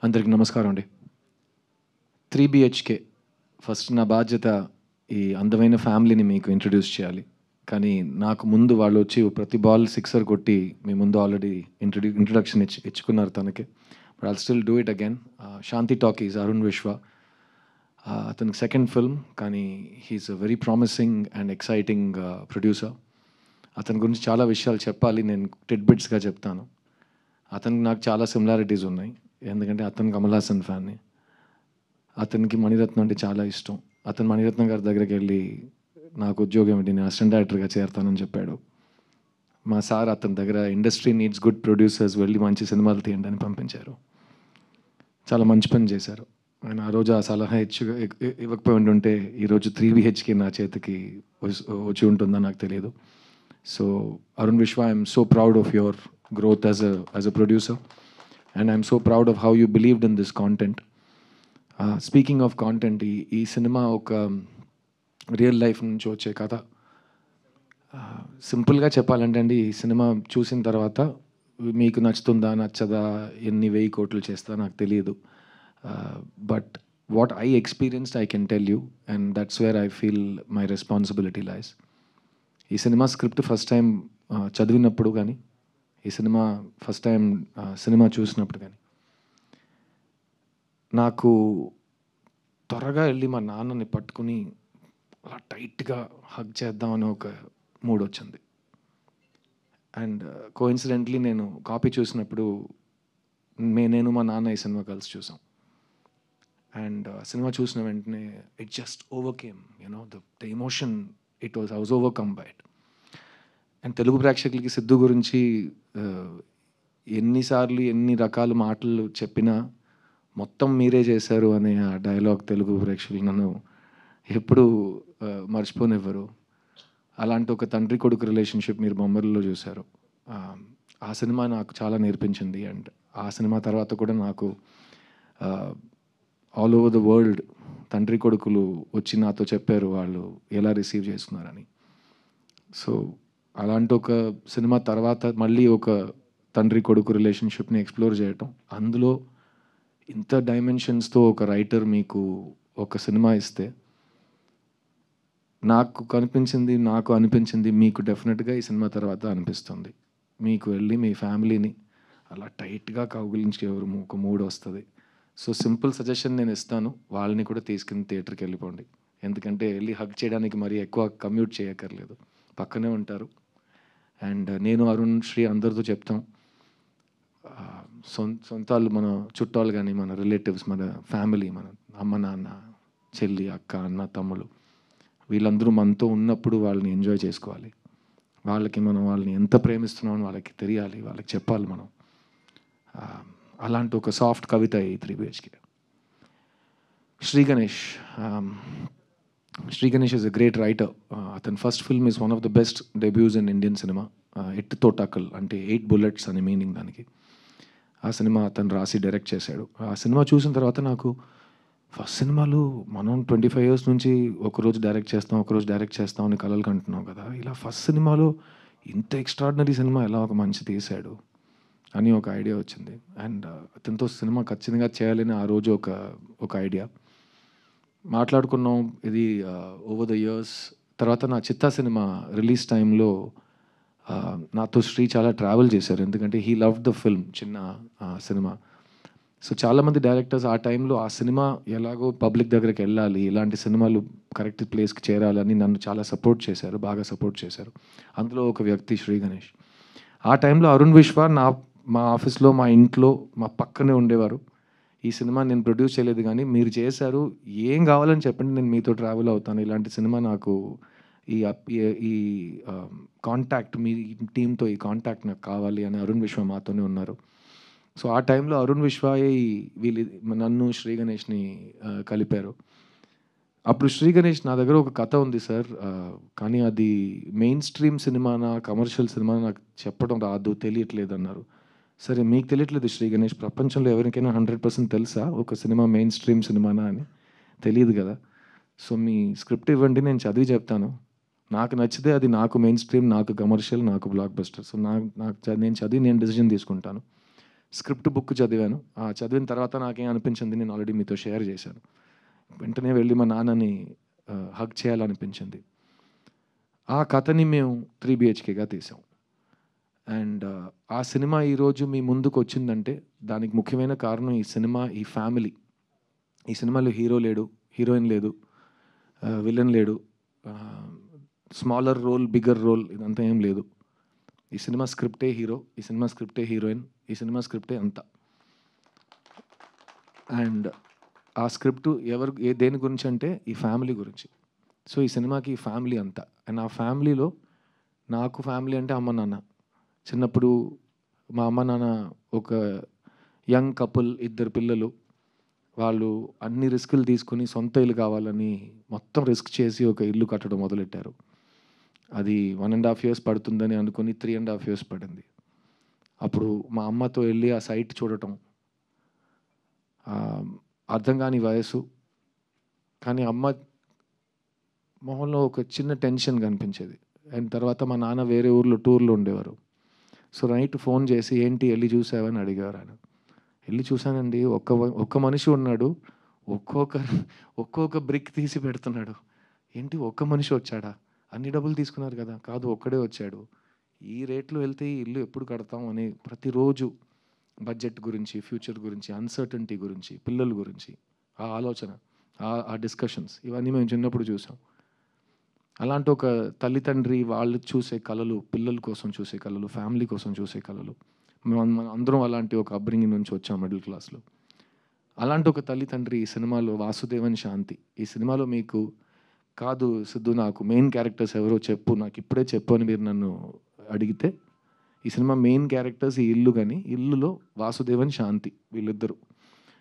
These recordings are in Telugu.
అందరికి నమస్కారం అండి. 3 BHK ఫస్ట్ నా బాధ్యత ఈ అందమైన ఫ్యామిలీని మీకు ఇంట్రడ్యూస్ చేయాలి. కానీ నాకు ముందు వాళ్ళు వచ్చి ప్రతి బాల్ సిక్సర్ కొట్టి మీ ముందు ఆల్రెడీ ఇంట్రడక్షన్ ఇచ్చుకున్నారు తనకి. But I'll still do it again. Shanthi talkies Arun Vishwa, అతనికి సెకండ్ ఫిల్మ్, కానీ he's a very promising and exciting producer. అతని గురించి చాలా విషయాలు చెప్పాలి, నేను టిడ్బిట్స్గా చెప్తాను. అతనికి నాకు చాలా సిమిలారిటీస్ ఉన్నాయి, ఎందుకంటే అతను కమల్ హాసన్ ఫ్యాన్ని. అతనికి మణిరత్నం అంటే చాలా ఇష్టం. అతను మణిరత్నం గారి దగ్గరికి వెళ్ళి నాకు ఉద్యోగం ఏంటి, నేను అసిస్టెంట్ డైరెక్టర్గా చేరతానని చెప్పాడు. మా సార్ అతని దగ్గర ఇండస్ట్రీ నీడ్స్ గుడ్ ప్రొడ్యూసర్స్, వెళ్ళి మంచి సినిమాలు తీయండి అని పంపించారు. చాలా మంచి పని చేశారు ఆయన. ఆ రోజు ఆ సలహా ఇవ్వకపోయి ఉంటే ఈరోజు 3 BHK నా చేతికి వచ్చి ఉంటుందో నాకు తెలియదు. సో అరుణ్ విశ్వ, I'm so proud of your growth as a producer, and I'm so proud of how you believed in this content. Speaking of content, ఈ సినిమా ఒక రియల్ లైఫ్ నుంచి వచ్చే కథ. సింపుల్గా చెప్పాలంటే అండి, ఈ సినిమా చూసిన తర్వాత మీకు నచ్చుతుందా నచ్చదా, ఎన్ని 1000 కోట్లు చేస్తా నాకు తెలియదు. But what I experienced I can tell you, and that's where I feel my responsibility లైస్. ఈ సినిమా స్క్రిప్ట్ ఫస్ట్ టైం చదివినప్పుడు కానీ, ఈ సినిమా ఫస్ట్ టైం సినిమా చూసినప్పుడు కానీ నాకు త్వరగా వెళ్ళి మా నాన్నని పట్టుకుని అలా టైట్గా హగ్ చేద్దామని ఒక మూడ్ వచ్చింది. అండ్ కోఇన్సిడెంట్లీ నేను కాపీ చూసినప్పుడు నేను మా నాన్న ఈ సినిమా కలిసి చూసాం. అండ్ సినిమా చూసిన వెంటనే it just overcame, you know the emotion, I was overcome by it. And Telugu ప్రేక్షకులకి సిద్ధు గురించి ఎన్నిసార్లు ఎన్ని రకాల మాటలు చెప్పినా మొత్తం మీరే చేశారు అనే ఆ డైలాగ్ తెలుగు ప్రేక్షకులు నన్ను ఎప్పుడూ మర్చిపోనివ్వరు. అలాంటి ఒక తండ్రి కొడుకు రిలేషన్షిప్ మీరు బొమ్మరిలో చూశారు. ఆ సినిమా నాకు చాలా నేర్పించింది. అండ్ ఆ సినిమా తర్వాత కూడా నాకు ఆల్ ఓవర్ ద వరల్డ్ తండ్రి కొడుకులు వచ్చి నాతో చెప్పారు వాళ్ళు ఎలా రిసీవ్ చేసుకున్నారని. సో అలాంటి ఒక సినిమా తర్వాత మళ్ళీ ఒక తండ్రి కొడుకు రిలేషన్షిప్ని ఎక్స్ప్లోర్ చేయటం, అందులో ఇంత డైమెన్షన్స్తో ఒక రైటర్ మీకు ఒక సినిమా ఇస్తే, నాకు అనిపించింది మీకు డెఫినెట్గా ఈ సినిమా తర్వాత అనిపిస్తుంది. మీకు వెళ్ళి మీ ఫ్యామిలీని అలా టైట్గా కౌగిలించి ఒక మూడ్ వస్తుంది. సో సింపుల్ సజెషన్ నేను ఇస్తాను, వాళ్ళని కూడా తీసుకుని థియేటర్కి వెళ్ళిపోండి. ఎందుకంటే వెళ్ళి హగ్ చేయడానికి మరీ ఎక్కువ కమ్యూట్ చేయక్కర్లేదు, పక్కనే ఉంటారు. అండ్ నేను అరుణ్ శ్రీ అందరితో చెప్తాం, సొంతాలు మన చుట్టాలు కానీ, మన రిలేటివ్స్, మన ఫ్యామిలీ, మన అమ్మ నాన్న, చెల్లి, అక్క, అన్న, తమ్ముళ్ళు, వీళ్ళందరూ మనతో ఉన్నప్పుడు వాళ్ళని ఎంజాయ్ చేసుకోవాలి. వాళ్ళని ఎంత ప్రేమిస్తున్నామని వాళ్ళకి తెలియాలి, వాళ్ళకి చెప్పాలి మనం. అలాంటి ఒక సాఫ్ట్ కవిత ఈ 3 BHK. Sri Ganesh is a great writer. అతని first film is one of the best debuts in Indian cinema. ఎట్టుతో టకల్ అంటే 8 bullets అని మీనింగ్ దానికి. ఆ సినిమా అతను రాసి డైరెక్ట్ చేశాడు. ఆ సినిమా చూసిన తర్వాత నాకు ఫస్ట్ సినిమాలు మనం 25 years నుంచి ఒకరోజు డైరెక్ట్ చేస్తాం అని కలలు కంటున్నాం కదా, ఇలా ఫస్ట్ సినిమాలో ఇంత ఎక్స్ట్రాడినరీ సినిమా ఎలా ఒక మంచి తీశాడు అని ఒక ఐడియా వచ్చింది. అండ్ అతనితో సినిమా ఖచ్చితంగా చేయాలని ఆ రోజు ఒక ఐడియా మాట్లాడుకున్నాం. ఇది ఓవర్ ద ఇయర్స్ తర్వాత నా చిత్తా సినిమా రిలీజ్ టైంలో నాతో శ్రీ చాలా ట్రావెల్ చేశారు, ఎందుకంటే హీ లవ్ ద ఫిల్మ్, చిన్న సినిమా. సో చాలామంది డైరెక్టర్స్ ఆ టైంలో ఆ సినిమా ఎలాగో పబ్లిక్ దగ్గరికి వెళ్ళాలి, ఇలాంటి సినిమాలు కరెక్ట్ ప్లేస్కి చేరాలని నన్ను చాలా బాగా సపోర్ట్ చేశారు. అందులో ఒక వ్యక్తి శ్రీ గణేష్. ఆ టైంలో అరుణ్ విశ్వ మా ఆఫీస్లో, మా ఇంట్లో, మా పక్కనే ఉండేవారు. ఈ సినిమా నేను ప్రొడ్యూస్ చేయలేదు కానీ మీరు చేశారు, ఏం కావాలని చెప్పండి, నేను మీతో ట్రావెల్ అవుతాను, ఇలాంటి సినిమా నాకు ఈ కాంటాక్ట్, మీ టీంతో ఈ కాంటాక్ట్ నాకు కావాలి అని అరుణ్ విశ్వ మాతోనే ఉన్నారు. సో ఆ టైంలో అరుణ్ విశ్వ నన్ను శ్రీ గణేష్ని కలిపారు. అప్పుడు శ్రీ గణేష్, నా దగ్గర ఒక కథ ఉంది సార్, కానీ అది మెయిన్ స్ట్రీమ్ సినిమానా కమర్షియల్ సినిమా నాకు చెప్పడం రాదు, తెలియట్లేదు అన్నారు. సరే మీకు తెలియట్లేదు శ్రీ గణేష్, ప్రపంచంలో ఎవరికైనా 100% తెలుసా ఒక సినిమా మెయిన్ స్ట్రీమ్ సినిమానా అని? తెలియదు కదా. సో మీ స్క్రిప్ట్ ఇవ్వండి, నేను చదివి చెప్తాను, నాకు నచ్చితే అది నాకు మెయిన్ స్ట్రీమ్, నాకు కమర్షియల్, నాకు బ్లాక్ బస్టర్. సో నేను చదివి నేను డెసిజన్ తీసుకుంటాను. స్క్రిప్ట్ బుక్ చదివాను. చదివిన తర్వాత నాకేం అనిపించింది నేను ఆల్రెడీ మీతో షేర్ చేశాను. వెంటనే వెళ్ళి మా నాన్నని హగ్ చేయాలనిపించింది. ఆ కథని మేము 3 BHKగా తీసాం. అండ్ ఆ సినిమా ఈరోజు మీ ముందుకు వచ్చిందంటే దానికి ముఖ్యమైన కారణం ఈ సినిమా, ఈ ఫ్యామిలీ. ఈ సినిమాలో హీరో లేడు, హీరోయిన్ లేదు, విలన్ లేడు, స్మాలర్ రోల్, బిగ్గర్ రోల్ ఇదంతా ఏం లేదు. ఈ సినిమా స్క్రిప్టే హీరో, ఈ సినిమా స్క్రిప్టే హీరోయిన్, ఈ సినిమా స్క్రిప్టే అంతా. అండ్ ఆ స్క్రిప్ట్ దేని గురించి అంటే ఈ ఫ్యామిలీ గురించి. సో ఈ సినిమాకి ఈ ఫ్యామిలీ అంతా. అండ్ ఆ ఫ్యామిలీలో నాకు ఫ్యామిలీ అంటే అమ్మ నాన్న. చిన్నప్పుడు మా అమ్మ నాన్న ఒక యంగ్ కపుల్, 2 పిల్లలు. వాళ్ళు అన్ని రిస్కులు తీసుకుని సొంత ఇల్లు కావాలని మొత్తం రిస్క్ చేసి ఒక ఇల్లు కట్టడం మొదలెట్టారు. అది 1.5 years పడుతుందని అనుకుని 3.5 years పడింది. అప్పుడు మా అమ్మతో వెళ్ళి ఆ సైట్ చూడటం, అర్థం కాని వయసు, కానీ అమ్మ మొహంలో ఒక చిన్న టెన్షన్ కనిపించేది. అండ్ తర్వాత మా నాన్న వేరే ఊర్లో టూర్లో ఉండేవారు. సో నైట్ ఫోన్ చేసి ఏంటి వెళ్ళి చూసావని అడిగారు ఆయన. వెళ్ళి చూశానండి, ఒక్క మనిషి ఉన్నాడు, ఒక్కొక్క బ్రిక్ తీసి పెడుతున్నాడు. ఏంటి ఒక్క మనిషి వచ్చాడా, అన్ని డబ్బులు తీసుకున్నారు కదా, కాదు ఒక్కడే వచ్చాడు, ఈ రేట్లో వెళ్తే ఈ ఇల్లు ఎప్పుడు కడతాం అని ప్రతిరోజు బడ్జెట్ గురించి, ఫ్యూచర్ గురించి, అన్సర్టనిటీ గురించి, పిల్లల గురించి ఆ ఆలోచన, ఆ డిస్కషన్స్ ఇవన్నీ మేము చిన్నప్పుడు చూసాం. అలాంటి ఒక తల్లి తండ్రి వాళ్ళు చూసే కళలు, పిల్లల కోసం చూసే కళలు, ఫ్యామిలీ కోసం చూసే కళలు, మనం అందరం అలాంటి ఒక అప్బ్రింగింగ్ నుంచి వచ్చాం మిడిల్ క్లాస్లో. అలాంటి ఒక తల్లి తండ్రి ఈ సినిమాలో వాసుదేవన్ శాంతి. ఈ సినిమాలో మీకు కాదు సిద్ధు నాకు మెయిన్ క్యారెక్టర్స్ ఎవరో చెప్పు, నాకు ఇప్పుడే చెప్పు అని మీరు నన్ను అడిగితే, ఈ సినిమా మెయిన్ క్యారెక్టర్స్ ఈ ఇల్లు, కానీ ఇల్లులో వాసుదేవన్ శాంతి వీళ్ళిద్దరు.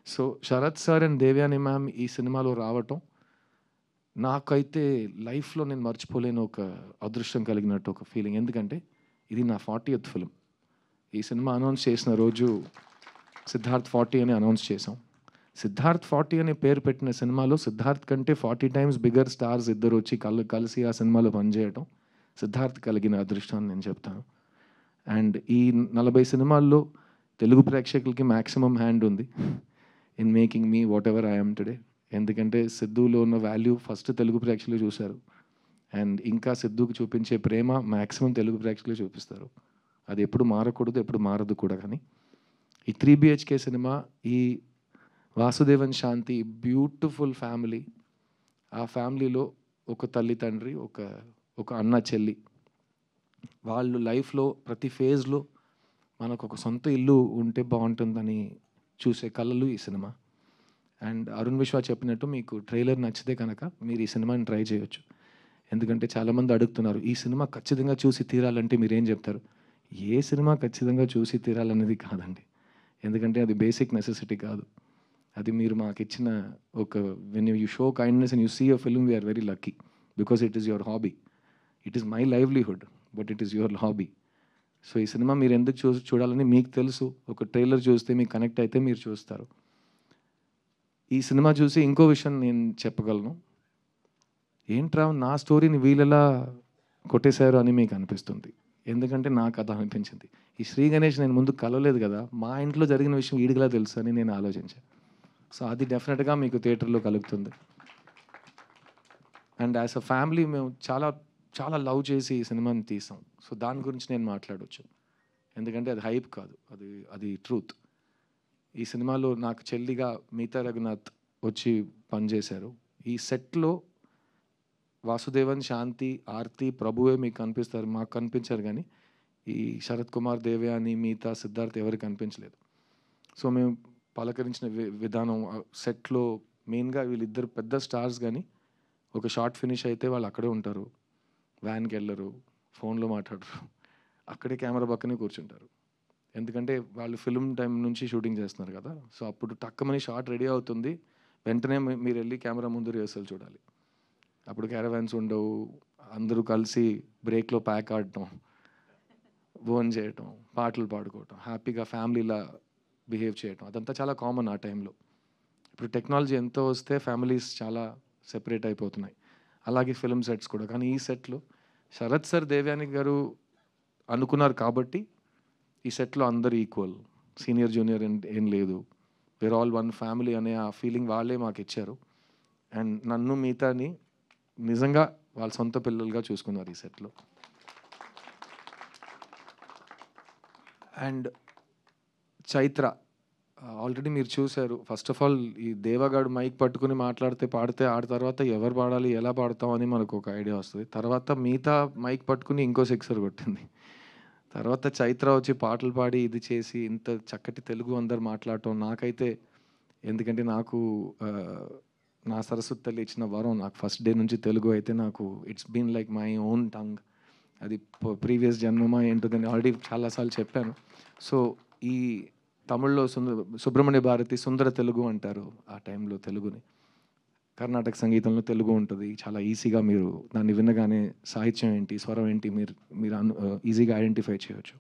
So Sarath sir and Devayani ma'am ఈ సినిమాలో రావటం నాకైతే లైఫ్లో నేను మర్చిపోలేని ఒక అదృష్టం కలిగినట్టు ఒక ఫీలింగ్. ఎందుకంటే ఇది నా 40th ఫిల్మ్. ఈ సినిమా అనౌన్స్ చేసిన రోజు సిద్ధార్థ్ 40 అని అనౌన్స్ చేసాం. సిద్ధార్థ్ 40 అనే పేరు పెట్టిన సినిమాలో సిద్ధార్థ్ కంటే 40 times బిగ్గర్ స్టార్స్ ఇద్దరు వచ్చి కలిసి ఆ సినిమాలో పనిచేయటం సిద్ధార్థ్ కలిగిన అదృష్టాన్ని నేను చెప్తాను. అండ్ ఈ 40 సినిమాల్లో తెలుగు ప్రేక్షకులకి మ్యాక్సిమం హ్యాండ్ ఉంది in making me what ever I'm today. ఎందుకంటే సిద్ధులో ఉన్న వాల్యూ ఫస్ట్ తెలుగు ప్రేక్షకులు చూశారు. అండ్ ఇంకా సిద్ధుకు చూపించే ప్రేమ మ్యాక్సిమం తెలుగు ప్రేక్షకులు చూపిస్తారు. అది ఎప్పుడు మారకూడదు, ఎప్పుడు మారదు కూడా. కానీ ఈ 3 BHK సినిమా, ఈ వాసుదేవన్ శాంతి బ్యూటిఫుల్ ఫ్యామిలీ, ఆ ఫ్యామిలీలో ఒక తల్లి తండ్రి, ఒక అన్న చెల్లి, వాళ్ళు లైఫ్లో ప్రతి ఫేజ్లో మనకు ఒక సొంత ఇల్లు ఉంటే బాగుంటుందని చూసే కళలు ఈ సినిమా. అండ్ అరుణ్ విశ్వ చెప్పినట్టు మీకు ట్రైలర్ నచ్చితే కనుక మీరు ఈ సినిమాని ట్రై చేయొచ్చు. ఎందుకంటే చాలామంది అడుగుతున్నారు ఈ సినిమా ఖచ్చితంగా చూసి తీరాలంటే మీరేం చెప్తారు. ఏ సినిమా ఖచ్చితంగా చూసి తీరాలనేది కాదండి. ఎందుకంటే అది బేసిక్ నెసెసిటీ కాదు. అది మీరు మాకు ఇచ్చిన ఒక when you show kindness and you see a film we're very lucky because it is your hobby. It is my livelihood but it is your hobby. So ఈ సినిమా మీరు ఎందుకు చూడాలని మీకు తెలుసు. ఒక ట్రైలర్ చూస్తే మీకు కనెక్ట్ అయితే మీరు చూస్తారు. ఈ సినిమా చూసి ఇంకో విషయం నేను చెప్పగలను. ఏంట్రా నా స్టోరీని వీళ్ళెలా కొట్టేశారు అని మీకు అనిపిస్తుంది. ఎందుకంటే నాకు అది అనిపించింది. ఈ శ్రీ గణేష్ నేను ముందు కలవలేదు కదా, మా ఇంట్లో జరిగిన విషయం వీడికిలా తెలుసు అని నేను ఆలోచించాను. సో అది డెఫినెట్గా మీకు థియేటర్లో కలుగుతుంది. అండ్ యాజ్ అ ఫ్యామిలీ మేము చాలా చాలా లవ్ చేసి ఈ సినిమాని తీసాం. సో దాని గురించి నేను మాట్లాడవచ్చు. ఎందుకంటే అది హైప్ కాదు, అది ట్రూత్. ఈ సినిమాలో నాకు చెల్లిగా మీతా రఘునాథ్ వచ్చి పనిచేశారు. ఈ సెట్లో వాసుదేవన్ శాంతి, ఆర్తి, ప్రభువే మీకు కనిపిస్తారు, మాకు కనిపించారు. కానీ ఈ శరత్ కుమార్, దేవ్యాని, మీతా, సిద్ధార్థ్ ఎవరికి కనిపించలేదు. సో మేము పలకరించిన విధానం సెట్లో మెయిన్గా వీళ్ళిద్దరు పెద్ద స్టార్స్. కానీ ఒక షార్ట్ ఫినిష్ అయితే వాళ్ళు అక్కడే ఉంటారు, వ్యాన్కి వెళ్ళరు, ఫోన్లో మాట్లాడరు, అక్కడే కెమెరా పక్కనే కూర్చుంటారు. ఎందుకంటే వాళ్ళు ఫిల్మ్ టైం నుంచి షూటింగ్ చేస్తున్నారు కదా. సో అప్పుడు టక్కమని షార్ట్ రెడీ అవుతుంది, వెంటనే మీరు వెళ్ళి కెమెరా ముందు రిహర్సల్ చూడాలి. అప్పుడు క్యారవాన్స్ ఉండవు, అందరూ కలిసి బ్రేక్లో ప్యాక్ ఆడటం, భోజనం చేయటం, పాటలు పాడుకోవటం, హ్యాపీగా ఫ్యామిలీలా బిహేవ్ చేయటం, అదంతా చాలా కామన్ ఆ టైంలో. ఇప్పుడు టెక్నాలజీ ఎంతో వస్తే ఫ్యామిలీస్ చాలా సెపరేట్ అయిపోతున్నాయి, అలాగే ఫిల్మ్ సెట్స్ కూడా. కానీ ఈ సెట్లో శరత్ సార్, దేవ్యాని గారు అనుకున్నారు కాబట్టి ఈ సెట్లో అందరూ ఈక్వల్. సీనియర్ జూనియర్ ఏం లేదు, వేర్ ఆల్ వన్ ఫ్యామిలీ అనే ఆ ఫీలింగ్ వాళ్ళే మాకు ఇచ్చారు. అండ్ నన్ను మిగతాని నిజంగా వాళ్ళ సొంత పిల్లలుగా చూసుకున్నారు ఈ సెట్లో. అండ్ చైత్ర ఆల్రెడీ మీరు చూశారు. ఫస్ట్ ఆఫ్ ఆల్ ఈ దేవగాడు మైక్ పట్టుకుని మాట్లాడితే పాడితే ఆడ తర్వాత ఎవరు పాడాలి ఎలా పాడతాం అని మనకు ఒక ఐడియా వస్తుంది. తర్వాత మిగతా మైక్ పట్టుకుని ఇంకో సిక్సర్ కొట్టింది. తర్వాత చైత్ర వచ్చి పాటలు పాడి ఇది చేసి ఇంత చక్కటి తెలుగు అందరు మాట్లాడటం నాకైతే, ఎందుకంటే నాకు నా సరస్వతి తల్లి ఇచ్చిన వరం. నాకు ఫస్ట్ డే నుంచి తెలుగు అయితే నాకు it's been like my own tongue. అది ప్రీవియస్ జన్మమా ఏంటోదని ఆల్రెడీ చాలాసార్లు చెప్పాను. సో ఈ తమిళ్లో సుబ్రహ్మణ్య భారతి సుందర తెలుగు అంటారు ఆ టైంలో తెలుగుని. కర్ణాటక సంగీతంలో తెలుగు ఉంటుంది. చాలా ఈజీగా మీరు దాన్ని వినగానే సాహిత్యం ఏంటి, స్వరం ఏంటి మీరు ఈజీగా ఐడెంటిఫై చేయొచ్చు.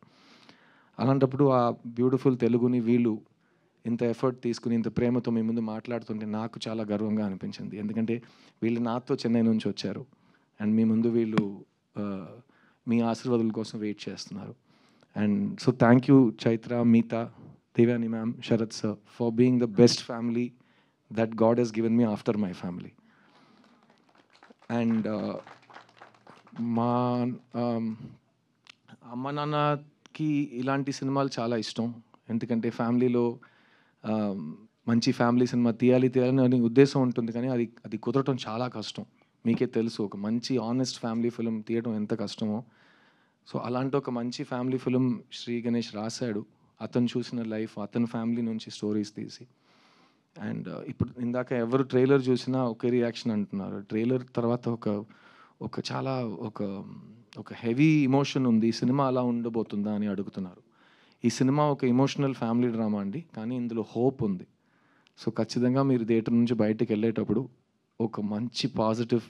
అలాంటప్పుడు ఆ బ్యూటిఫుల్ తెలుగుని వీళ్ళు ఇంత ఎఫర్ట్ తీసుకుని ఇంత ప్రేమతో మీ ముందు మాట్లాడుతుంటే నాకు చాలా గర్వంగా అనిపించింది. ఎందుకంటే వీళ్ళు నాతో చెన్నై నుంచి వచ్చారు అండ్ మీ ముందు వీళ్ళు మీ ఆశీర్వాదాల కోసం వెయిట్ చేస్తున్నారు. And so thank you Chaitra, Meeta, Devani ma'am, Sarath sir for being the best family that God has given me after my family. And మా అమ్మ నాన్నకి ఇలాంటి సినిమాలు చాలా ఇష్టం. ఎందుకంటే ఫ్యామిలీలో మంచి ఫ్యామిలీ సినిమా తీయాలని అనే ఉద్దేశం ఉంటుంది, కానీ అది కుదరటం చాలా కష్టం. మీకే తెలుసు ఒక మంచి ఆనెస్ట్ ఫ్యామిలీ ఫిలిం తీయడం ఎంత కష్టమో. సో అలాంటి ఒక మంచి ఫ్యామిలీ ఫిలిం శ్రీ గణేష్ రాశాడు. అతను చూసిన లైఫ్, అతని ఫ్యామిలీ నుంచి స్టోరీస్ తీసి. అండ్ ఇప్పుడు ఇందాక ఎవరు ట్రైలర్ చూసినా ఒకే రియాక్షన్ అంటున్నారు. ట్రైలర్ తర్వాత ఒక చాలా ఒక హెవీ ఎమోషన్ ఉంది, ఈ సినిమా అలా ఉండబోతుందా అని అడుగుతున్నారు. ఈ సినిమా ఒక ఎమోషనల్ ఫ్యామిలీ డ్రామా అండి, కానీ ఇందులో హోప్ ఉంది. సో ఖచ్చితంగా మీరు థియేటర్ నుంచి బయటకు వెళ్ళేటప్పుడు ఒక మంచి పాజిటివ్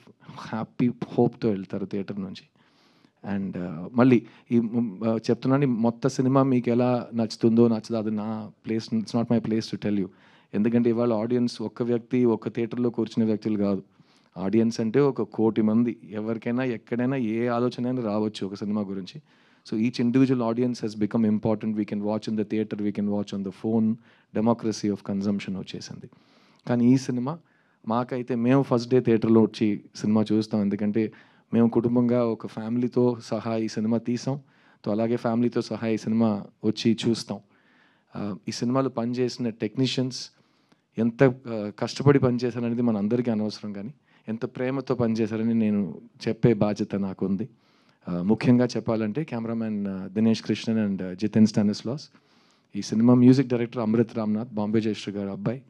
హ్యాపీ హోప్తో వెళ్తారు థియేటర్ నుంచి. అండ్ మళ్ళీ ఈ చెప్తున్నాను, మొత్తం సినిమా మీకు ఎలా నచ్చుతుందో నచ్చదో అది నా place, it's not my place to tell you. ఎందుకంటే ఇవాళ ఆడియన్స్ ఒక్క వ్యక్తి ఒక్క థియేటర్లో కూర్చునే వ్యక్తులు కాదు. ఆడియన్స్ అంటే 1,00,00,000 మంది. ఎవరికైనా ఎక్కడైనా ఏ ఆలోచన అయినా రావచ్చు ఒక సినిమా గురించి. So each individual audience Hess become important. We can watch in the theatre, we can watch on the phone. Democracy of consumption వచ్చేసింది. కానీ ఈ సినిమా మాకైతే మేము ఫస్ట్ డే థియేటర్లో వచ్చి సినిమా చూస్తాం. ఎందుకంటే మేము కుటుంబంగా ఒక ఫ్యామిలీతో సహా ఈ సినిమా తీసాం. సో అలాగే ఫ్యామిలీతో సహా ఈ సినిమా వచ్చి చూస్తాం. ఈ సినిమాలో పనిచేసిన టెక్నీషియన్స్ ఎంత కష్టపడి పనిచేశారనేది మన అందరికీ అనవసరం, కానీ ఎంత ప్రేమతో పనిచేశారని నేను చెప్పే బాధ్యత నాకు ఉంది. ముఖ్యంగా చెప్పాలంటే కెమెరామ్యాన్ దినేష్ కృష్ణన్ అండ్ జితెన్ స్టానిస్లాస్. ఈ cinema music director Amrit Ramnath, Bombay Jayashree garu అబ్బాయి.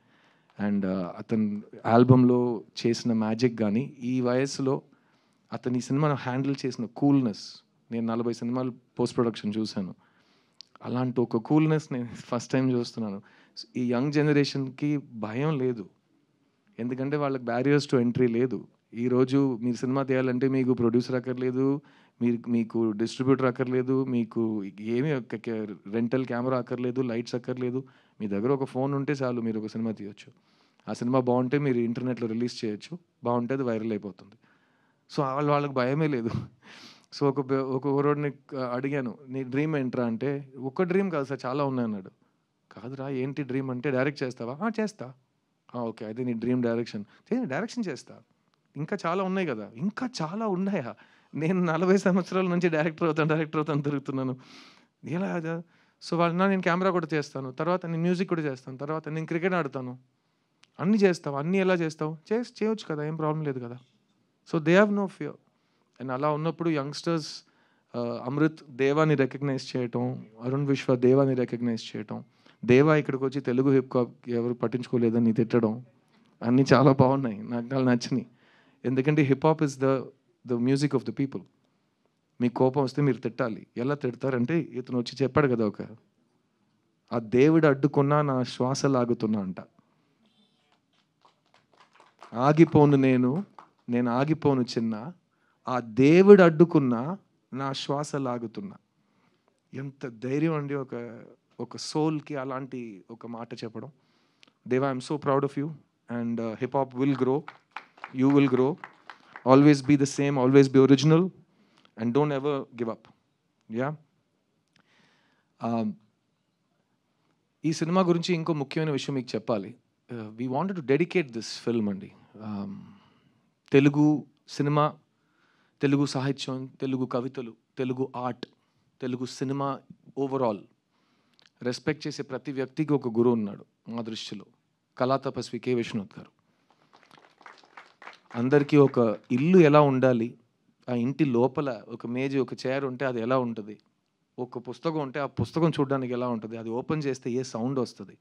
అండ్ అతను ఆల్బంలో చేసిన మ్యాజిక్ కానీ ఈ వయసులో అతను ఈ సినిమాను హ్యాండిల్ చేసిన కూల్నెస్, నేను 40 సినిమాలు పోస్ట్ ప్రొడక్షన్ చూశాను. అలాంటి ఒక కూల్నెస్ నేను ఫస్ట్ టైం చూస్తున్నాను. ఈ యంగ్ జనరేషన్కి భయం లేదు, ఎందుకంటే వాళ్ళకి బ్యారియర్స్ టు ఎంట్రీ లేదు. ఈరోజు మీరు సినిమా తీయాలంటే మీకు ప్రొడ్యూసర్ అక్కర్లేదు, మీకు డిస్ట్రిబ్యూటర్ అక్కర్లేదు, మీకు ఏమీ రెంటల్ కెమెరా అక్కర్లేదు, లైట్స్ అక్కర్లేదు. మీ దగ్గర ఒక ఫోన్ ఉంటే చాలు, మీరు ఒక సినిమా తీయొచ్చు. ఆ సినిమా బాగుంటే మీరు ఇంటర్నెట్లో రిలీజ్ చేయొచ్చు, బాగుంటే అది వైరల్ అయిపోతుంది. సో వాళ్ళకి భయమే లేదు. సో ఒక ఊరోడిని అడిగాను, నీ డ్రీమ్ ఏంట్రా అంటే, ఒక్క డ్రీమ్ కాదు సార్ చాలా ఉన్నాయి అన్నాడు. కాదురా ఏంటి డ్రీమ్ అంటే, డైరెక్ట్ చేస్తావా? చేస్తా. ఓకే, అయితే నీ డ్రీమ్ డైరెక్షన్ చేస్తా. ఇంకా చాలా ఉన్నాయి కదా. ఇంకా చాలా ఉన్నాయా? నేను 40 సంవత్సరాల నుంచి డైరెక్టర్ అవుతాను తిరుగుతున్నాను. ఎలా? సో నేను కెమెరా కూడా చేస్తాను, తర్వాత నేను మ్యూజిక్ కూడా చేస్తాను, తర్వాత నేను క్రికెట్ ఆడతాను. అన్నీ చేస్తావు, అన్నీ ఎలా చేస్తావు? చేయొచ్చు కదా, ఏం ప్రాబ్లం లేదు కదా. So they have no fear. And అలా ఉన్నప్పుడు యంగ్స్టర్స్ అమృత్ దేవాని రికగ్నైజ్ చేయటం, అరుణ్ విశ్వ దేవాని రికగ్నైజ్ చేయటం, దేవా ఇక్కడికి వచ్చి తెలుగు హిప్ హాప్ ఎవరు పట్టించుకోలేదని తిట్టడం, అన్నీ చాలా బాగున్నాయి, నాకు చాలా నచ్చినాయి. ఎందుకంటే hip hop is the music of the people. మీకు కోపం వస్తే మీరు తిట్టాలి. ఎలా తిడతారంటే, ఇతను వచ్చి చెప్పాడు కదా, ఆ దేవుడు అడ్డుకున్నా నా శ్వాస లాగుతున్నా అంట. ఆగిపోను నేను ఆగిపోను చిన్న, ఆ దేవుడు అడ్డుకున్నా నా శ్వాస లాగుతున్నా. ఎంత ధైర్యం అండి ఒక సోల్కి అలాంటి ఒక మాట చెప్పడం. Deva, I'm so proud of you. And hip hop will grow, you will grow. Always be the same, always be original and don't ever give up. Ya, ఈ సినిమా గురించి ఇంకో ముఖ్యమైన విషయం మీకు చెప్పాలి. We wanted to dedicate this film అండి. తెలుగు సినిమా, తెలుగు సాహిత్యం, తెలుగు కవితలు, Telugu art, Telugu cinema overall respect చేసే ప్రతి వ్యక్తికి ఒక గురువు ఉన్నాడు మా దృష్టిలో. కళా తపస్వి కె. విశ్వనాథ్ గారు. అందరికీ ఒక ఇల్లు ఎలా ఉండాలి, ఆ ఇంటి లోపల ఒక మేజీ, ఒక చైర్ ఉంటే అది ఎలా ఉంటుంది, ఒక పుస్తకం ఉంటే ఆ పుస్తకం చూడడానికి ఎలా ఉంటుంది, అది ఓపెన్ చేస్తే ఏ సౌండ్ వస్తుంది,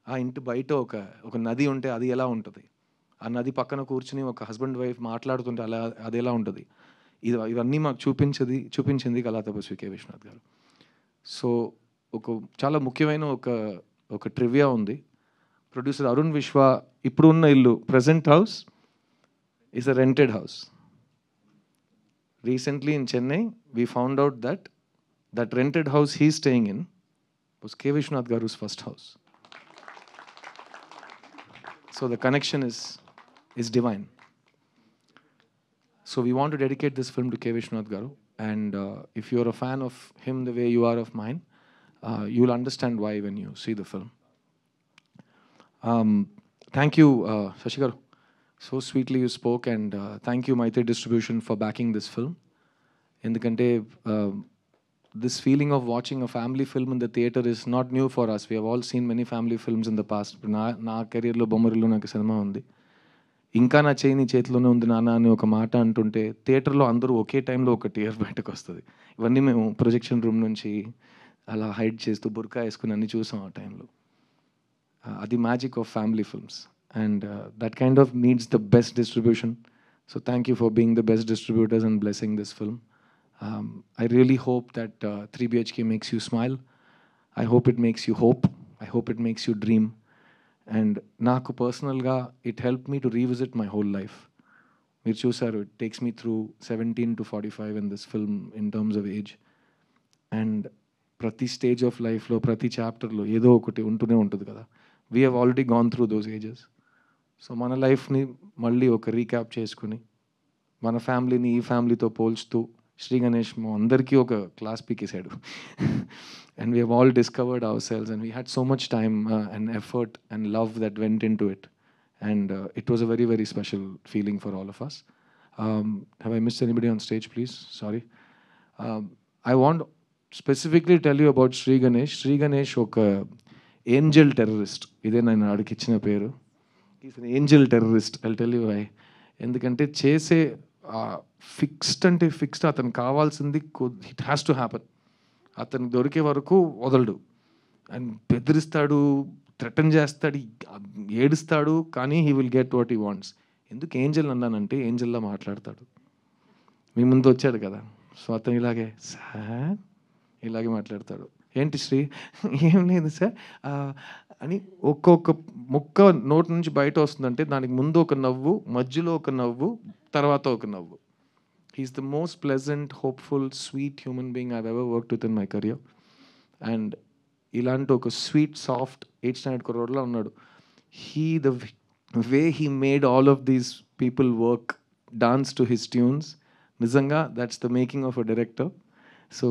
ఆ ఇంటి బయట ఒక నది ఉంటే అది ఎలా ఉంటుంది, ఆ నది పక్కన కూర్చుని ఒక హస్బెండ్ వైఫ్ మాట్లాడుతుంటే అది ఎలా ఉంటుంది, ఇవన్నీ మాకు చూపించింది కళా తపస్వి కె. విశ్వనాథ్ గారు. సో చాలా ముఖ్యమైన ఒక ట్రివియా ఉంది. ప్రొడ్యూసర్ అరుణ్ విశ్వ ఇప్పుడు ఉన్న ఇల్లు, present house is a rented house. Recently in Chennai, we found out that rented house he's staying in was K. Vishwanath Garu's first house. So the connection is divine. So we want to dedicate this film to K. Vishwanath Garu. And if you're a fan of him the way you are of mine, you'll understand why when you see the film. Thank you, Shashi Garu. So sweetly you spoke, and thank you Maitri Distribution for backing this film. Endukante this feeling of watching a family film in the theater is not new for us. We have all seen many family films in the past. నా కెరియర్లో బొమ్మరిలో నాకు సినిమా ఉంది. ఇంకా నా చేయి నీ చేతిలోనే ఉంది నాన్న అని ఒక మాట అంటుంటే థియేటర్లో అందరూ ఒకే టైంలో ఒక టీయర్ బయటకు వస్తుంది. ఇవన్నీ మేము ప్రొజెక్షన్ రూమ్ నుంచి అలా హైడ్ చేస్తూ బుర్కా వేసుకుని అన్నీ చూసాం ఆ టైంలో. అది magic of family films, and that kind of needs the best distribution. So thank you for being the best distributors and blessing this film. I really hope that 3BHK makes you smile. I hope it makes you hope. I hope it makes you dream. And నాకు పర్సనల్గా it helped me to revisit my whole life. మీరు చూసారు, it takes me through 17 to 45 in this film in terms of age. And ప్రతి స్టేజ్ ఆఫ్ లైఫ్లో, ప్రతి చాప్టర్లో ఏదో ఒకటి ఉంటూనే ఉంటుంది కదా. We have already gone through those ages. So మన లైఫ్ని మళ్ళీ ఒక రీక్యాప్ చేసుకుని మన ఫ్యామిలీని ఈ ఫ్యామిలీతో పోల్చుతూ శ్రీ గణేష్ మా అందరికీ ఒక క్లాస్ పీకేసాడు. And we have all discovered our selves and we had so much time and effort and love that went into it. And it was a very very special feeling for all of us. Have I missed anybody on stage please? Sorry. I want specifically tell you about Sri Ganesh. Sri Ganesh ఒక ఏంజల్ టెర్రరిస్ట్. ఇదే నేను ఆడికి ఇచ్చిన పేరు. Is an angel terrorist. I tell you why. ఎందుకంటే చేసే ఫిక్స్డ్ అంటే ఫిక్స్డ్, అతను కావాల్సింది ఇట్ హ్యాస్ టు హ్యాపన్. అతనికి దొరికే వరకు వదలడు. అండ్ బెదిరిస్తాడు, థ్రెటన్ చేస్తాడు, ఏడుస్తాడు, కానీ he will get what he wants. ఎందుకు ఏంజల్ అన్నానంటే ఏంజల్లా మాట్లాడతాడు. మీ ముందు వచ్చాడు కదా, సో అతను ఇలాగే సార్ ఇలాగే మాట్లాడతాడు. ఏంటి శ్రీ? ఏం లేదు సార్ అని ఒక్కొక్క ముక్క నోటి నుంచి బయట వస్తుందంటే దానికి ముందు ఒక నవ్వు, మధ్యలో ఒక నవ్వు, తర్వాత ఒక నవ్వు. He is the most pleasant, hopeful, sweet human being I ever worked with in my career. And ఇలాంటి ఒక స్వీట్, సాఫ్ట్ 8th standard కుర్రోడ్లా ఉన్నాడు. The way he made all of these people work, dance to his tunes, నిజంగా that's the making of a director. So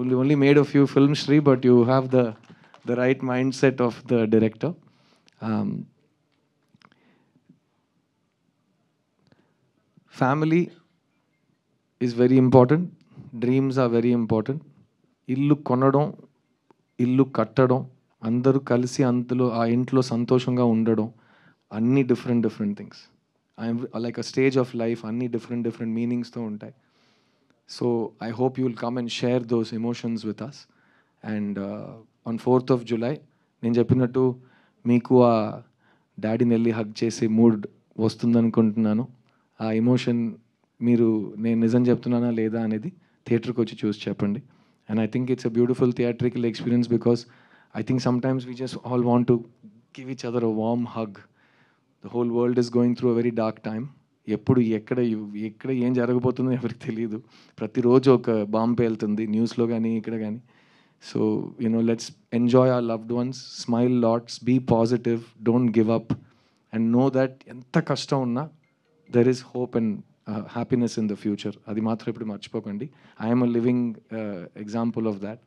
you only made a few films, Shri, but you have the right mindset of the director. Family is very important. Dreams are very important. ఇల్లు కొనడం, ఇల్లు కట్టడం, అందరూ కలిసి అందులో ఆ ఇంట్లో సంతోషంగా ఉండడం, అన్ని different things. I'm like a stage of life, అన్ని డిఫరెంట్ మీనింగ్స్తో ఉంటాయి. So I hope you will come and share those emotions with us. And on 4th of July, నేను చెప్పినట్టు మీకు ఆ డాడీని వెళ్ళి హగ్ చేసే మూడ్ వస్తుందనుకుంటున్నాను. ఆ ఎమోషన్ మీరు నేను నిజం చెప్తున్నానా లేదా అనేది థియేటర్కి వచ్చి చూసి చెప్పండి. And I think it's a beautiful theatrical experience because I think sometimes we just all want to give each other a warm hug. The whole world is going through a very dark time. ఎప్పుడు ఎక్కడ ఏం జరగబోతుందో ఎవరికి తెలియదు. ప్రతిరోజు ఒక బాంబు పేలుతుంది న్యూస్లో కానీ ఇక్కడ కానీ. So let's enjoy our loved ones, smile lots, be positive, don't give up, and know that ఎంత కష్టం ఉన్నా there is hope and happiness in the future. అది మాత్రం ఇప్పుడు మర్చిపోకండి. I'm a living example of that.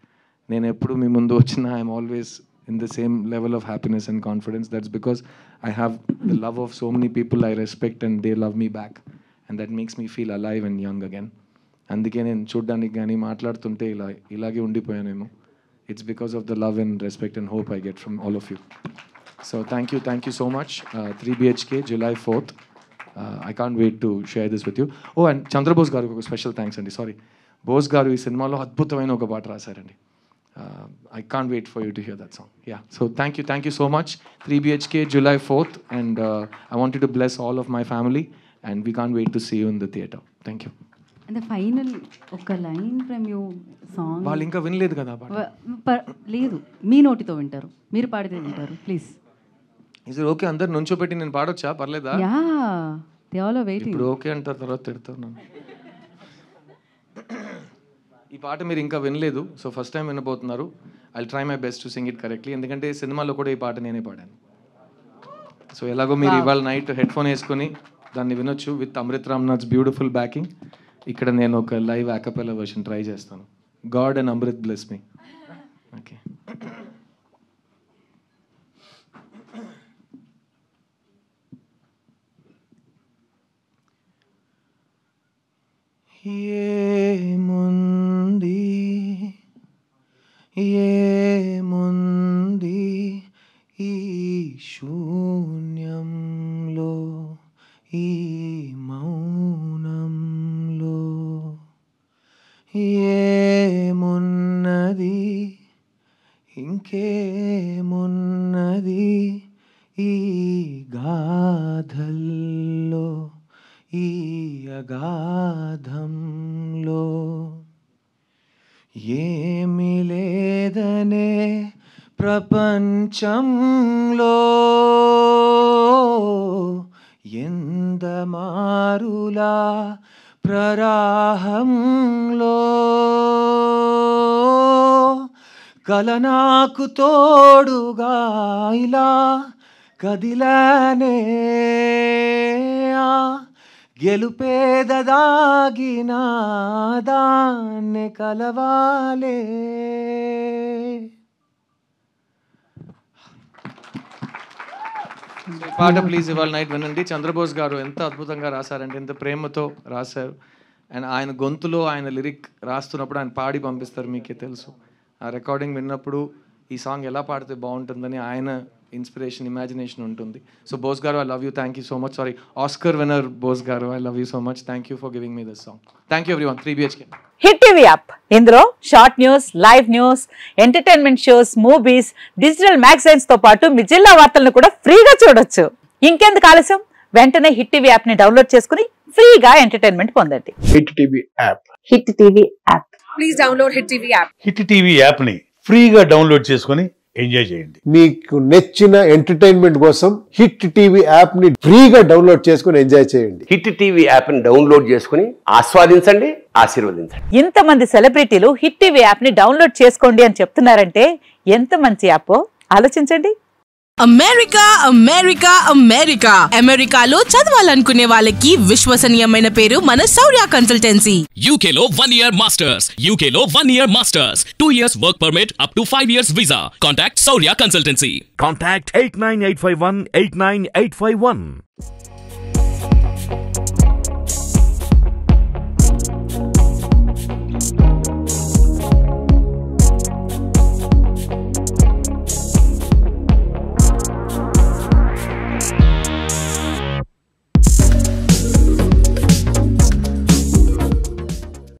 నేను ఎప్పుడు మీ ముందు వచ్చినా I'm always in the same level of happiness and confidence. That's because I have the love of so many people I respect and they love me back. And that makes me feel alive and young again. అందుకే నేను చూడ్డానికి కానీ మాట్లాడుతుంటే ఇలాగే ఉండిపోయానేమో. It's because of the love and respect and hope I get from all of you. So thank you so much. 3 BHK, July 4th. I can't wait to share this with you. Oh, and Chandrabose garu ఒక స్పెషల్ థ్యాంక్స్ అండి. సారీ, బోస్ గారు ఈ సినిమాలో అద్భుతమైన ఒక పాట రాశారండి. I can't wait for you to hear that song. Yeah, so thank you so much. 3 BHK, July 4th, and I want you to bless all of my family, and we can't wait to see you in the theatre. Thank you. And the final ఒక లైన్ ఫ్రమ్ యూ సాంగ్ వాళ్ళు ఇంకా వినలేదు కదా లేదు, మీ నోటితో వింటారు, మీరు పాడితే వింటారు. ప్లీజ్. Is it okay? అందరు నుంచోపెట్టి నేను పాడొచ్చా? పర్లేదా? Yeah, they all are waiting. ఇప్పుడు ఓకే అంటారు, తర్వాత తిడతారు నన్ను. ఈ పాట మీరు ఇంకా వినలేదు, సో ఫస్ట్ టైం వినబోతున్నారు. I try my best to sing it correctly, ఎందుకంటే సినిమాలో కూడా ఈ పాట నేనే పాడాను. సో ఎలాగో మీరు ఇవాళ నైట్ హెడ్ ఫోన్ వేసుకొని దాన్ని వినొచ్చు with Amrit Ramnath's beautiful backing. ఇక్కడ నేను ఒక లైవ్ యాకపెలా వర్షన్ ట్రై చేస్తాను. God and Amrit bless me. Okay. ఏముంది ఈ శూన్యంలో, ఈ మౌనంలో, ఏమున్నది ఇంకేమున్నది ఈ గాథల్లో, ఈ అగాధంలో, ఏమి లేదనే ప్రపంచంలో, ఎందమారులా ప్రరాహంలో, కల నాకు తోడుగా ఇలా కదిలానే, గెలుపేదదాగిన దాన్ని కలవాలే. పాట ప్లీజ్ ఇవాళ నైట్ వినండి. చంద్రబోస్ గారు ఎంత అద్భుతంగా రాశారంటే, ఎంత ప్రేమతో రాశారు. అండ్ ఆయన గొంతులో ఆయన లిరిక్ రాస్తున్నప్పుడు ఆయన పాడి పంపిస్తారు, మీకే తెలుసు. ఆ రికార్డింగ్ విన్నప్పుడు ఈ సాంగ్ ఎలా పాడితే బాగుంటుందని ఆయన ఇన్స్పిరేషన్, ఇమాజినేషన్ ఉంటుంది. So Bose garu, I love you, thank you so much. Sorry, Oscar winner Bose garu, I love you so much. Thank you for giving me this song. Thank you everyone. 3 BHK hit TV app. ఇందులో short news, live news, entertainment shows, movies, digital magazines తో పాటు మీ జిల్లా వార్తలను కూడా ఫ్రీగా చూడొచ్చు. ఇంకెందుకు ఆలస్యం, వెంటనే హిట్ టీవీ యాప్ ని డౌన్లోడ్ చేసుకుని ఫ్రీగా ఎంటర్టైన్మెంట్ పొందండి. Hit TV app. Hit TV app. Please download hit TV app. Hit TV app ని ఫ్రీగా డౌన్లోడ్ చేసుకుని ఎంజాయ్ చేయండి. మీకు నచ్చిన ఎంటర్టైన్మెంట్ కోసం హిట్ టీవీ యాప్ ని ఫ్రీగా డౌన్లోడ్ చేసుకుని ఎంజాయ్ చేయండి. హిట్ టీవీ యాప్ ని డౌన్లోడ్ చేసుకుని ఆస్వాదించండి, ఆశీర్వదించండి. ఇంతమంది సెలబ్రిటీలు హిట్ టీవీ యాప్ ని డౌన్లోడ్ చేసుకోండి అని చెప్తున్నారంటే ఎంత మంచి యాప్ ఆలోచించండి. అమెరికా అమెరికా అమెరికా అమెరికాలో చదవాలనుకునే వాళ్ళకి విశ్వసనీయమైన పేరు మన శౌర్య కన్సల్టెన్సీ. UK లో 1 year masters, UK లో 1 year masters, 2 years work permit up to 5 years visa. Contact Saurya Consultancy. Contact 89851 89851.